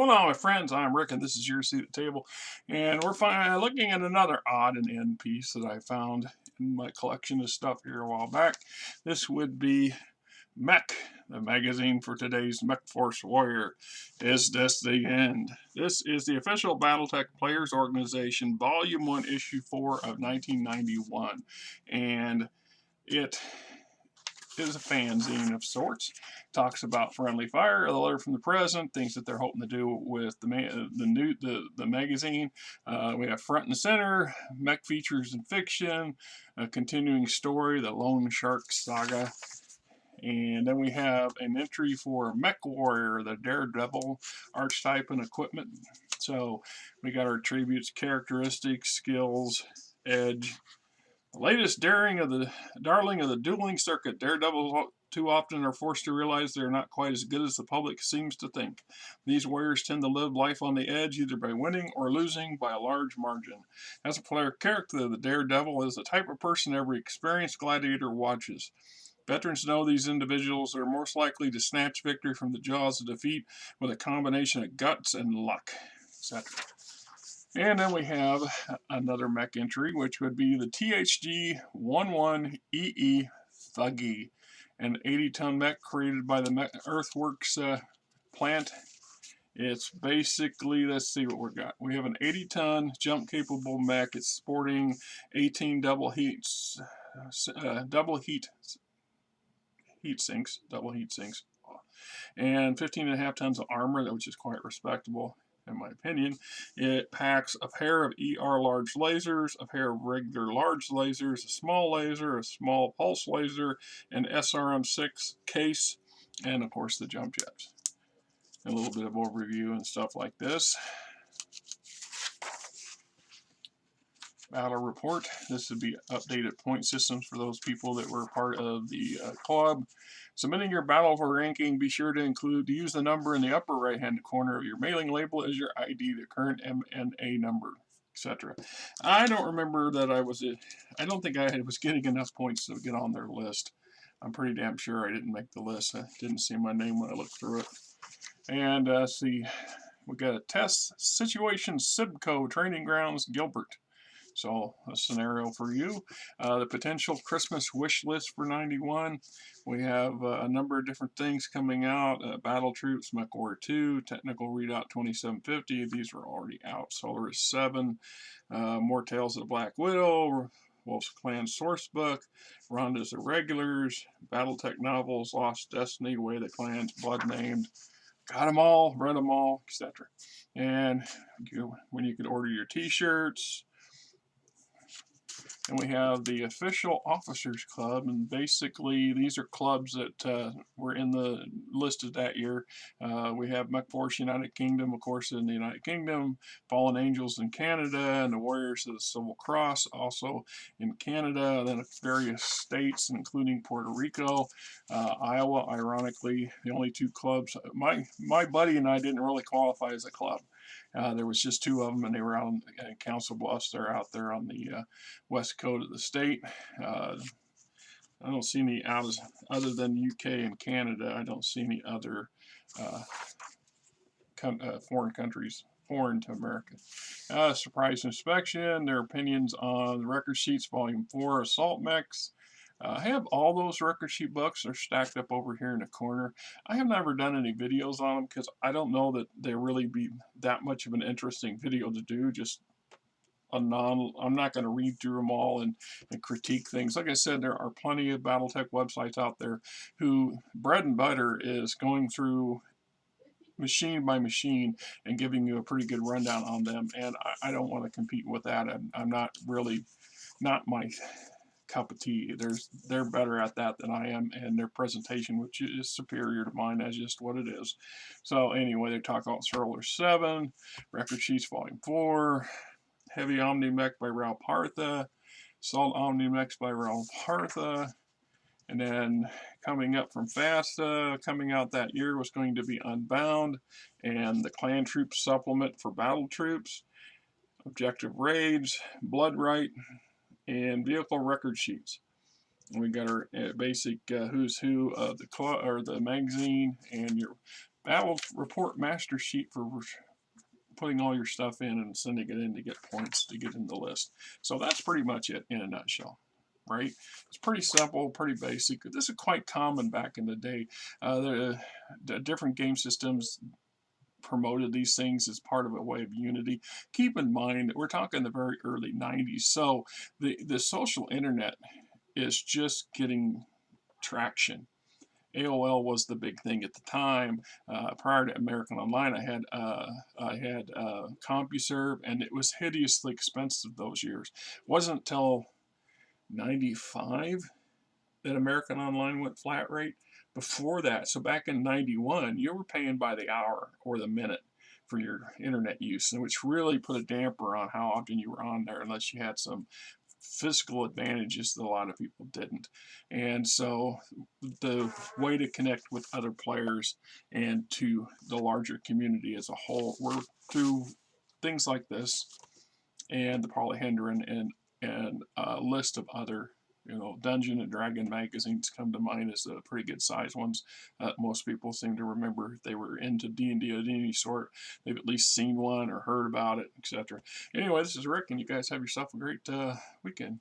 going on, my friends? I'm Rick, and this is your seat at the table. And we're looking at another odd and end piece that I found in my collection of stuff here a while back. This would be Mech, the magazine for today's Mechforce Warrior. Is this the end? This is the official Battletech Players Organization, Volume 1, Issue 4 of 1991. And it is a fanzine of sorts. Talks about friendly fire, a letter from the president, things that they're hoping to do with the magazine. We have front and center, mech features and fiction, a continuing story, the Lone Shark saga. And then we have an entry for Mech Warrior, the Daredevil archetype and equipment. So we got our attributes, characteristics, skills, edge. The latest darling of the dueling circuit, daredevils too often are forced to realize they are not quite as good as the public seems to think. These warriors tend to live life on the edge, either by winning or losing by a large margin. As a player character, the daredevil is the type of person every experienced gladiator watches. Veterans know these individuals are most likely to snatch victory from the jaws of defeat with a combination of guts and luck, etc. And then we have another mech entry, which would be the THG-11EE Thuggy, an 80-ton mech created by the Earthworks plant. It's basically, let's see what we got. We have an 80-ton jump-capable mech. It's sporting 18 double heat sinks, and 15.5 tons of armor, which is quite respectable. In my opinion, it packs a pair of ER large lasers, a pair of regular large lasers, a small laser, a small pulse laser, an SRM-6 case, and of course the jump jets. A little bit of overview and stuff like this. Battle report. This would be updated point systems for those people that were part of the club. Submitting your battle for ranking, be sure to use the number in the upper right hand corner of your mailing label as your ID, the current MNA number, etc. I don't remember that I don't think I was getting enough points to get on their list. I'm pretty damn sure I didn't make the list. I didn't see my name when I looked through it. And see, we got a test situation, Sibco Training Grounds, Gilbert. So a scenario for you. The potential Christmas wish list for 91. We have a number of different things coming out. Battle Troops, Mech Warrior 2, Technical Readout 2750. These are already out. Solaris 7. More Tales of the Black Widow. Wolf's Clan Sourcebook. Ronda's Irregulars. Battletech Novels, Lost Destiny, Way of the Clans, Blood Named. Got them all, read them all, etc. And when you could order your t-shirts. And we have the official Officers Club, and basically these are clubs that were in the listed that year. We have Mechforce United Kingdom, of course, in the United Kingdom, Fallen Angels in Canada, and the Warriors of the Civil Cross also in Canada, and then various states, including Puerto Rico, Iowa. Ironically, the only two clubs. My buddy and I didn't really qualify as a club. There was just two of them, and they were out on Council Bluffs. They're out there on the west coast of the state. I don't see any other than UK and Canada. I don't see any other foreign countries foreign to America. Surprise inspection. Their opinions on the record sheets, Volume 4, Assault Mechs. I have all those record sheet books. They're stacked up over here in the corner. I have never done any videos on them because I don't know that they really be that much of an interesting video to do. Just I'm not going to read through them all and critique things. Like I said, there are plenty of Battletech websites out there who bread and butter is going through machine by machine and giving you a pretty good rundown on them. And I don't want to compete with that. I'm not my cup of tea. They're better at that than I am, and their presentation, which is superior to mine, that's just what it is. So anyway, they talk about Solaris 7, Record Sheets Volume 4, Heavy Omni Mech by Ralph Partha, Assault Omni Mechs by Ralph Partha, and then coming up from FASTA, coming out that year was going to be Unbound, and the Clan Troops supplement for Battle Troops, Objective Raids, Blood Right, and vehicle record sheets. And we got our basic who's who of the club or the magazine, and your battle report master sheet for putting all your stuff in and sending it in to get points to get in the list. So that's pretty much it in a nutshell, right? It's pretty simple, pretty basic. This is quite common back in the day. The different game systems promoted these things as part of a way of unity. Keep in mind, we're talking the very early 90s, so the social internet is just getting traction. AOL was the big thing at the time. Prior to American Online, I had CompuServe, and it was hideously expensive those years. It wasn't until 95 that American Online went flat rate. Before that, so back in 91, you were paying by the hour or the minute for your internet use, which really put a damper on how often you were on there unless you had some physical advantages that a lot of people didn't. And so the way to connect with other players and to the larger community as a whole were through things like this and the Polyhedron and a list of other, Dungeon and Dragon magazines come to mind as the pretty good sized ones. Most people seem to remember if they were into D&D of any sort. They've at least seen one or heard about it, etc. Anyway, this is Rick, and you guys have yourself a great weekend.